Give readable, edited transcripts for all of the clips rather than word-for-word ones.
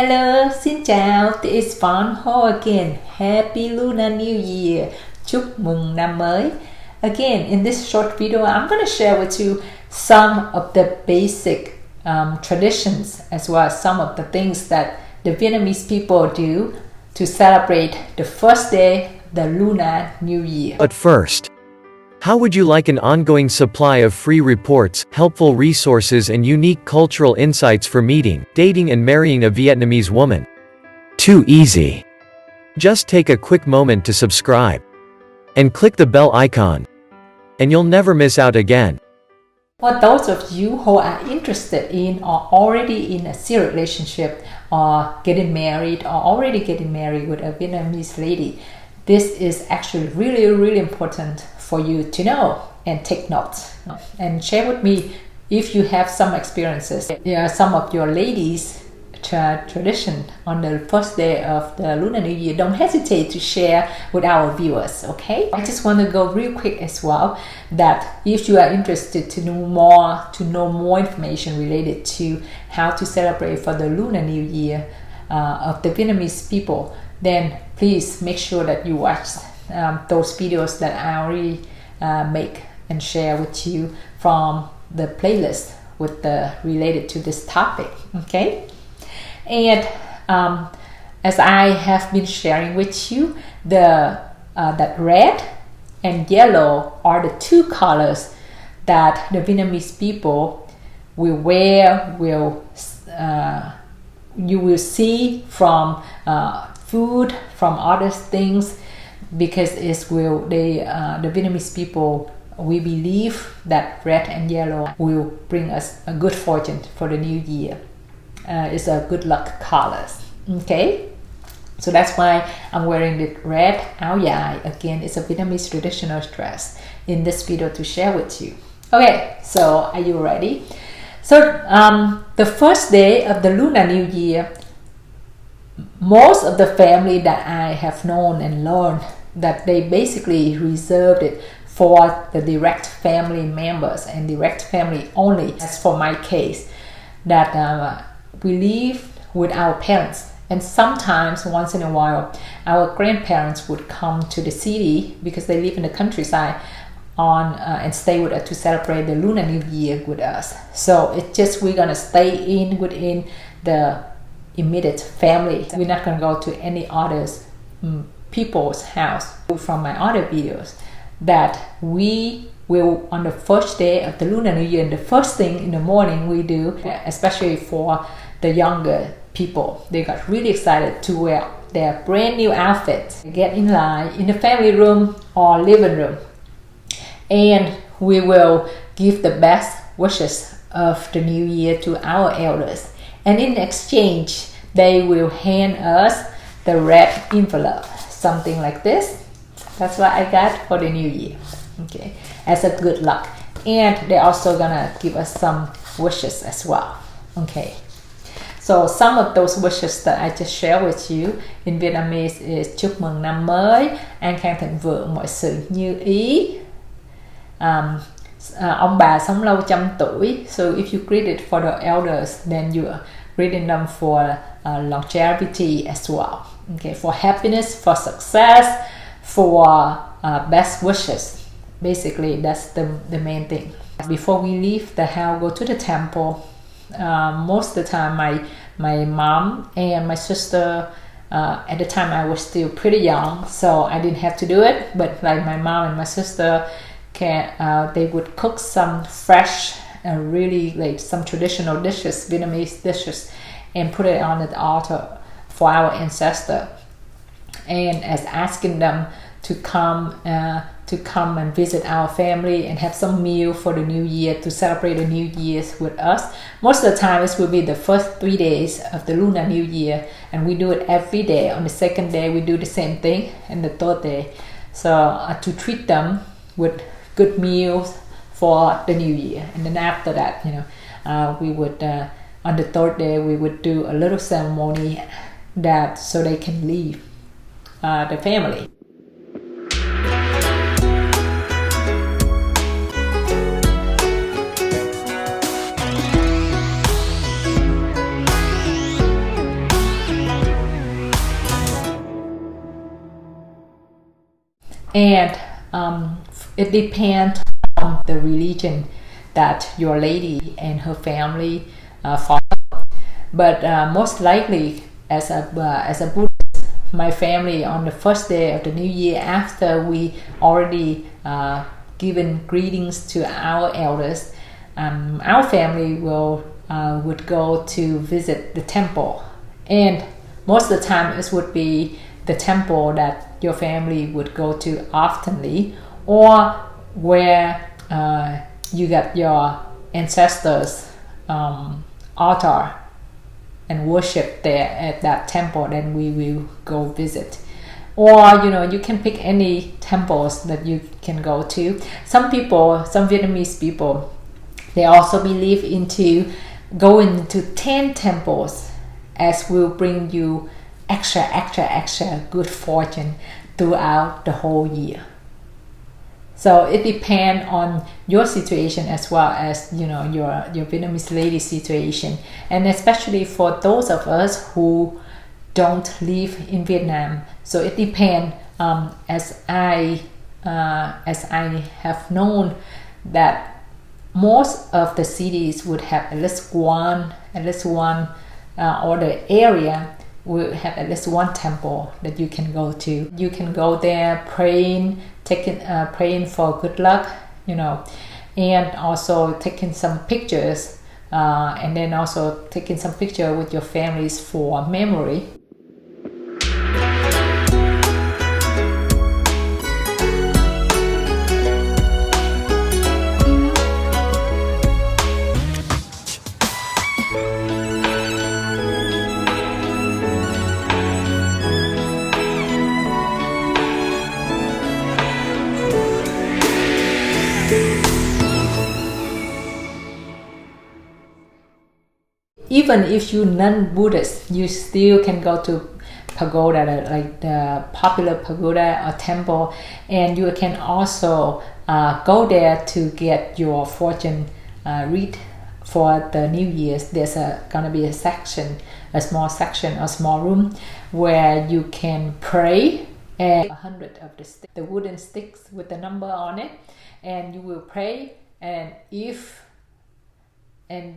Hello, xin chào, this is Fun Ho again. Happy Lunar New Year. Chúc mừng năm mới. Again, in this short video, I'm going to share with you some of the basic traditions as well as some of the things that the Vietnamese people do to celebrate the first day, the Lunar New Year. But first, how would you like an ongoing supply of free reports, helpful resources and unique cultural insights for meeting, dating and marrying a Vietnamese woman? Too easy. Just take a quick moment to subscribe and click the bell icon, and you'll never miss out again. For those of you who are interested in or already in a serious relationship or getting married or already getting married with a Vietnamese lady, this is actually really important for you to know and take notes and share with me if you have some experiences. Some of your ladies' tradition on the first day of the Lunar New Year. Don't hesitate to share with our viewers, okay? I just want to go real quick as well that if you are interested to know more information related to how to celebrate for the Lunar New Year of the Vietnamese people, then please make sure that you watch those videos that I already make and share with you from the playlist with the related to this topic, okay? And as I have been sharing with you, that red and yellow are the two colors that the Vietnamese people will wear. You will see from food, from other things, because the Vietnamese people, we believe that red and yellow will bring us a good fortune for the new year. It's a good luck colors, okay? So that's why I'm wearing the red áo dài. Again, it's a Vietnamese traditional dress in this video to share with you. Okay, so are you ready? So the first day of the Lunar New Year, most of the family that I have known and learned that they basically reserved it for the direct family members and direct family only. As for my case, that we live with our parents, and sometimes once in a while our grandparents would come to the city because they live in the countryside and stay with us to celebrate the Lunar New Year with us. So it's just we're gonna stay within the immediate family. We're not gonna go to any other people's house. From my other videos, that we will, on the first day of the Lunar New Year, the first thing in the morning we do, especially for the younger people, they got really excited to wear their brand new outfits, get in line in the family room or living room, and we will give the best wishes of the new year to our elders, and in exchange they will hand us the red envelope, something like this. That's what I got for the new year, okay, as a good luck. And they're also gonna give us some wishes as well, okay. So some of those wishes that I just shared with you in Vietnamese is chúc mừng năm mới, an khang thịnh vượng, mọi sự như ý, ông bà sống lâu trăm tuổi. So if you greet it for the elders, then you are greeting them for longevity as well, okay, for happiness, for success, for best wishes. Basically, that's the main thing. Before we leave the house, go to the temple. Most of the time my mom and my sister, at the time I was still pretty young, so I didn't have to do it, but like my mom and my sister they would cook some fresh really like some traditional dishes, Vietnamese dishes, and put it on the altar for our ancestor, and as asking them to come and visit our family and have some meal for the new year to celebrate the new year's with us. Most of the time it will be the first 3 days of the Lunar New Year, and we do it every day. On the second day we do the same thing, and the third day, so to treat them with good meals for the new year. And then after that, we would on the third day we would do a little ceremony that so they can leave the family. and it depends on the religion that your lady and her family follow. But most likely, as a Buddhist, my family on the first day of the New Year, after we already given greetings to our elders, our family would go to visit the temple, and most of the time it would be the temple that your family would go to oftenly, or where you got your ancestors' altar and worship there at that temple. Then we will go visit. Or you can pick any temples that you can go to. Some Vietnamese people, they also believe into going to 10 temples, as will bring you extra good fortune throughout the whole year. So it depends on your situation, as well as your Vietnamese lady situation, and especially for those of us who don't live in Vietnam. So it depends. As I have known that most of the cities would have at least one, or the area will have at least one temple that you can go to. You can go there praying for good luck, and also taking some pictures, and then also taking some picture with your families for memory. Even if you're non-Buddhist, you still can go to pagoda, like the popular pagoda or temple, and you can also go there to get your fortune read for the New Year's. There's gonna be a small room where you can pray, and 100 of the wooden sticks with the number on it, and you will pray, and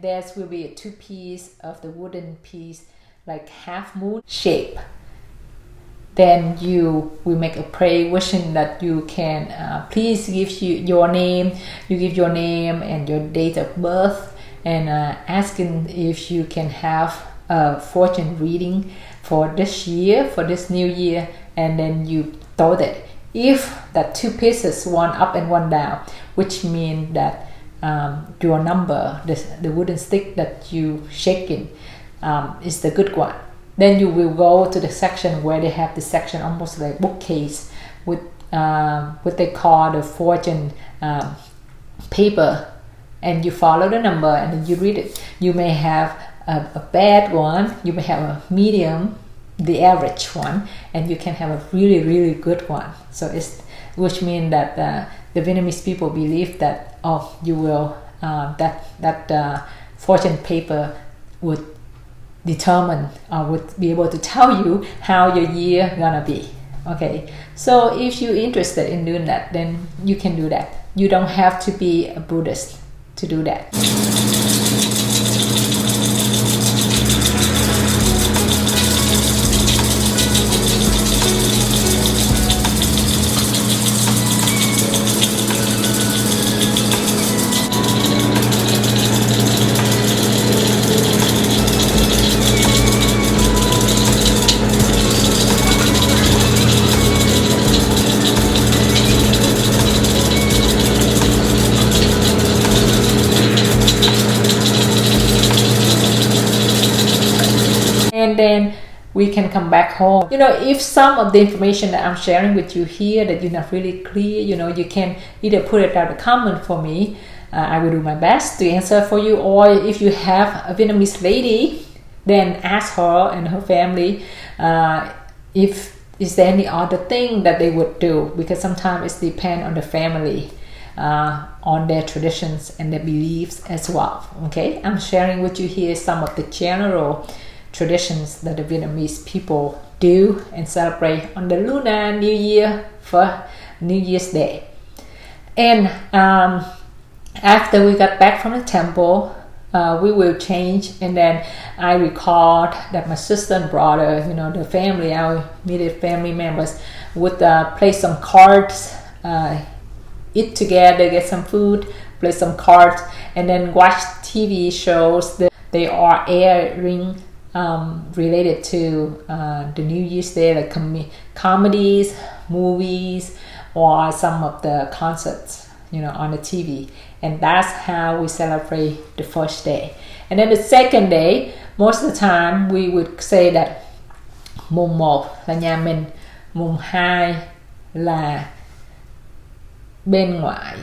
there will be a 2 piece of the wooden piece, like half moon shape. Then you will make a prayer wishing that you can please give your name. You give your name and your date of birth, and asking if you can have a fortune reading for this year, for this new year, and then you throw it. If that 2 pieces, one up and one down, which means that your number, the wooden stick that you shaking, is the good one. Then you will go to the section where they have the section almost like bookcase with what they call the fortune paper, and you follow the number and then you read it. You may have a bad one, you may have a medium, the average one, and you can have a really good one. So which means that the Vietnamese people believe that you will that fortune paper would determine or would be able to tell you how your year gonna be. Okay, so if you're interested in doing that, then you can do that. You don't have to be a Buddhist to do that. And then we can come back home. If some of the information that I'm sharing with you here that you're not really clear, you can either put it down in the comment for me. I will do my best to answer for you. Or if you have a Vietnamese lady, then ask her and her family if is there any other thing that they would do, because sometimes it depends on the family, on their traditions and their beliefs as well. Okay, I'm sharing with you here some of the general traditions that the Vietnamese people do and celebrate on the Lunar New Year for New Year's Day. And after we got back from the temple, we will change, and then I record that my sister and brother, the family, our immediate family members, would play some cards, eat together, get some food, play some cards, and then watch TV shows that they are airing related to the New Year's Day, like comedies, movies, or some of the concerts, on the TV. And that's how we celebrate the first day. And then the second day, most of the time we would say that mùng 1 là nhà mình, mùng 2 là bên ngoại.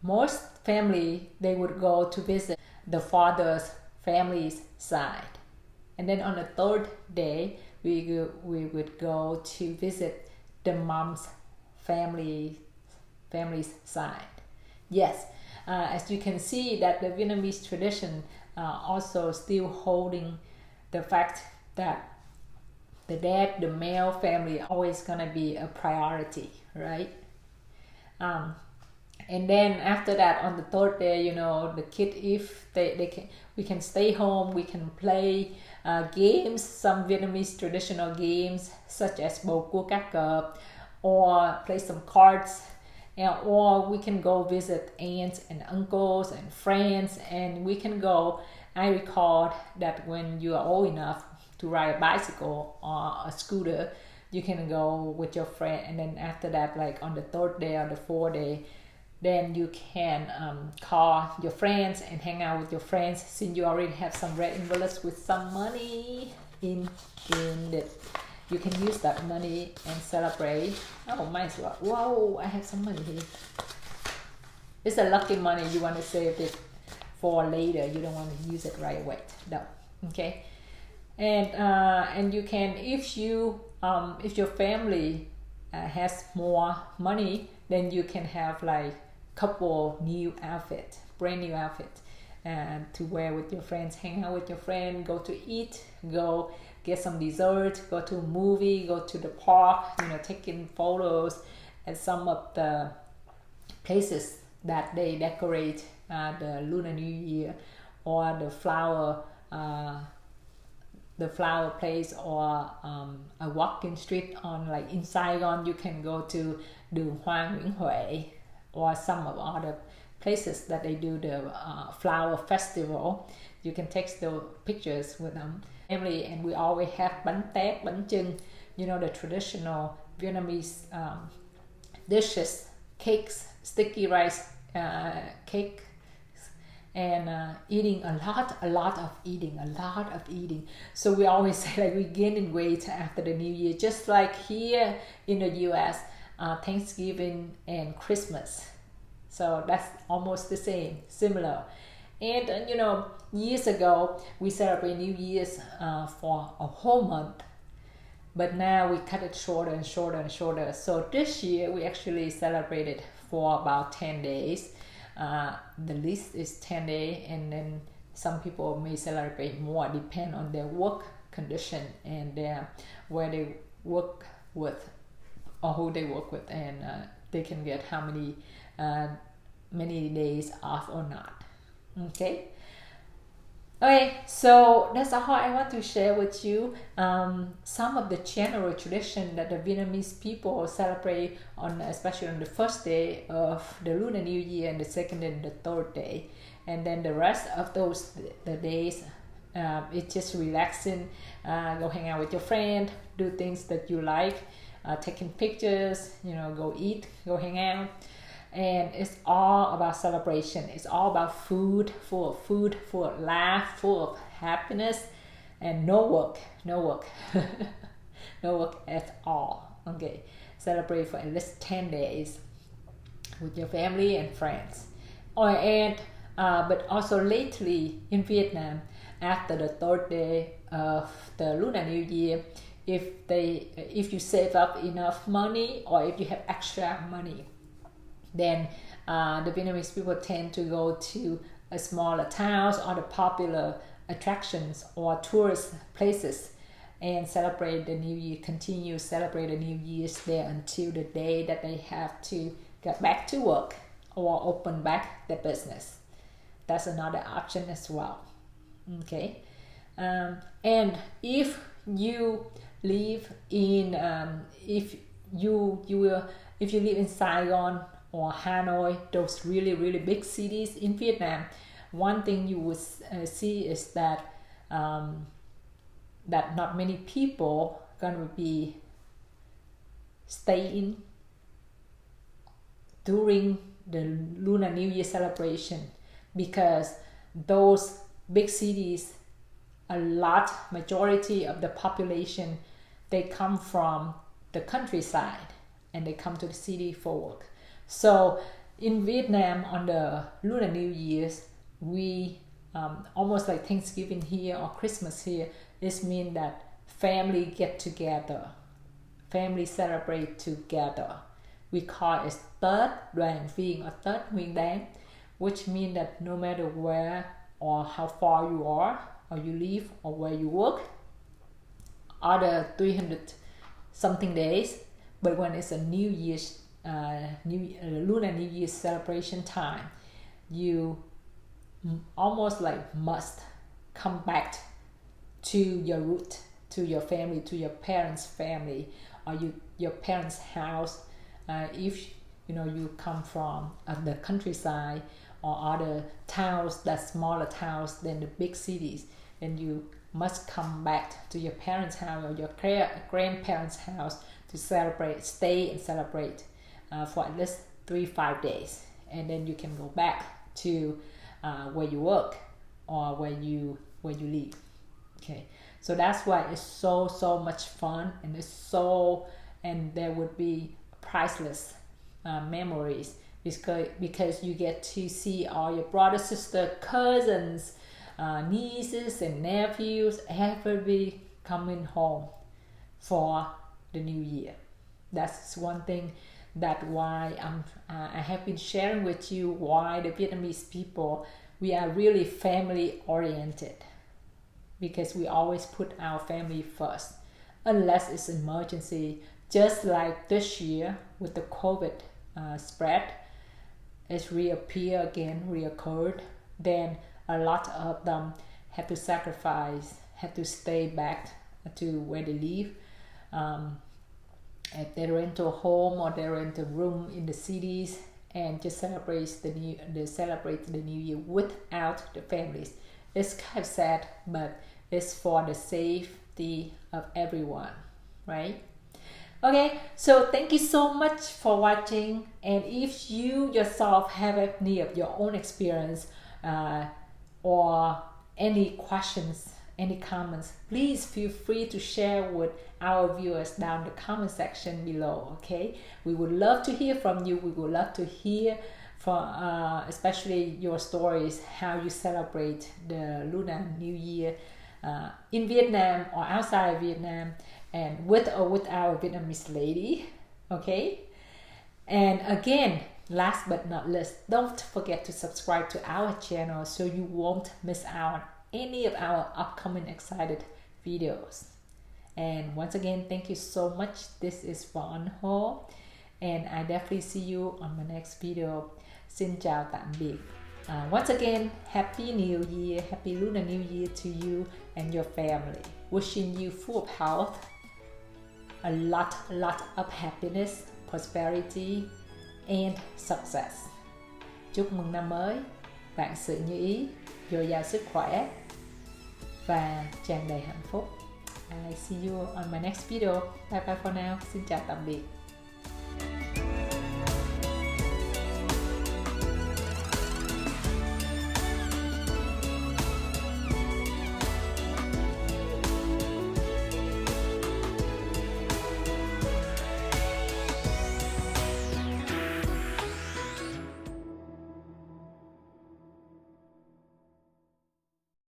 Most family, they would go to visit the father's family's side. And then on the third day, we would go to visit the mom's family's side. Yes, as you can see that the Vietnamese tradition also still holding the fact that the dad, the male family, always gonna be a priority, right? And then after that, on the third day, the kid, if we can stay home, we can play games, some Vietnamese traditional games such as bầu cua cá cợp, or play some cards, or we can go visit aunts and uncles and friends, and we can go. I recall that when you are old enough to ride a bicycle or a scooter, you can go with your friend, and then after that, like on the third day or the fourth day, then you can call your friends and hang out with your friends, since you already have some red envelopes with some money in it. You can use that money and celebrate. Oh, might as well. Whoa, I have some money here. It's a lucky money. You want to save it for later. You don't want to use it right away. No. Okay. And you can, if your family has more money, then you can have like couple new outfit, brand new outfit, to wear with your friends, hang out with your friend, go to eat, go get some dessert, go to a movie, go to the park, taking photos at some of the places that they decorate the Lunar New Year, or the flower place, or a walking street on, like in Saigon, you can go to Đường Hoa Nguyễn Huệ, or some of other places that they do the flower festival. You can take the pictures with them. Family, and we always have bánh tét, bánh chưng, the traditional Vietnamese dishes, cakes, sticky rice cake, and eating a lot of eating. So we always say like we gaining weight after the New Year, just like here in the US, Thanksgiving and Christmas. So that's almost the same, similar. And years ago we celebrate New Year's for a whole month, but now we cut it shorter and shorter and shorter. So this year we actually celebrated for about 10 days. The least is 10 days, and then some people may celebrate more, depend on their work condition and where they work with or who they work with, and they can get how many days off or not. Okay, so that's all I want to share with you. Some of the general tradition that the Vietnamese people celebrate on, especially on the first day of the Lunar New Year, and the second and the third day, and then the rest of the days, it's just relaxing. Go hang out with your friend, do things that you like, taking pictures, go eat, go hang out. And it's all about celebration. It's all about food, full of laugh, full of happiness, and no work no work at all. Okay, celebrate for at least 10 days with your family and friends. But also lately in Vietnam, after the third day of the Lunar New Year, if you save up enough money, or if you have extra money, then the Vietnamese people tend to go to smaller towns or the popular attractions or tourist places and celebrate the New Year, continue celebrate the New Year's there until the day that they have to get back to work or open back their business. That's another option as well. Okay, and if you live in if you live in Saigon or Hanoi, those really big cities in Vietnam, one thing you would see is that that not many people gonna be staying during the Lunar New Year celebration, because those big cities, majority of the population, they come from the countryside and they come to the city for work. So in Vietnam on the Lunar New Year's, we almost like Thanksgiving here or Christmas here, this means that family get together, family celebrate together. We call it Tết đoàn viên or Tết Nguyên Đán, which means that no matter where or how far you are or you live or where you work, other 300 something days, but when it's a New Year's Lunar New Year celebration time, you almost like must come back to your root, to your family, to your parents' family, or your parents' house. If you come from the countryside or other towns, that smaller towns than the big cities, then you must come back to your parents' house or your grandparents' house to celebrate, stay and celebrate for at least 3-5 days, and then you can go back to where you work or where you live. Okay, so that's why it's so much fun, and there would be priceless memories, because you get to see all your brothers, sisters, cousins, nieces and nephews, everybody coming home for the New Year. That's one thing that why I have been sharing with you why the Vietnamese people, we are really family oriented, because we always put our family first unless it's an emergency. Just like this year with the COVID spread, it's reoccurred, then a lot of them have to sacrifice, have to stay back to where they live, at their rental home or their rental room in the cities, and just celebrate the New Year without the families. It's kind of sad, but it's for the safety of everyone, right? Okay, so thank you so much for watching, and if you yourself have any of your own experience or any questions, any comments, please feel free to share with our viewers down the comment section below. Okay, we would love to hear from you. We would love to hear from especially your stories, how you celebrate the Lunar New Year in Vietnam or outside of Vietnam, and with or without Vietnamese lady. Okay, and again, last but not least, don't forget to subscribe to our channel so you won't miss out any of our upcoming excited videos. And once again, thank you so much. This is Von Ho, and I definitely see you on my next video. Xin chào tạm biệt. Once again, Happy New Year, Happy Lunar New Year to you and your family. Wishing you full of health, a lot of happiness, prosperity and success. Chúc mừng năm mới, vạn sự như ý, dồi dào sức khỏe và tràn đầy hạnh phúc. I see you on my next video. Bye bye for now. Xin chào tạm biệt.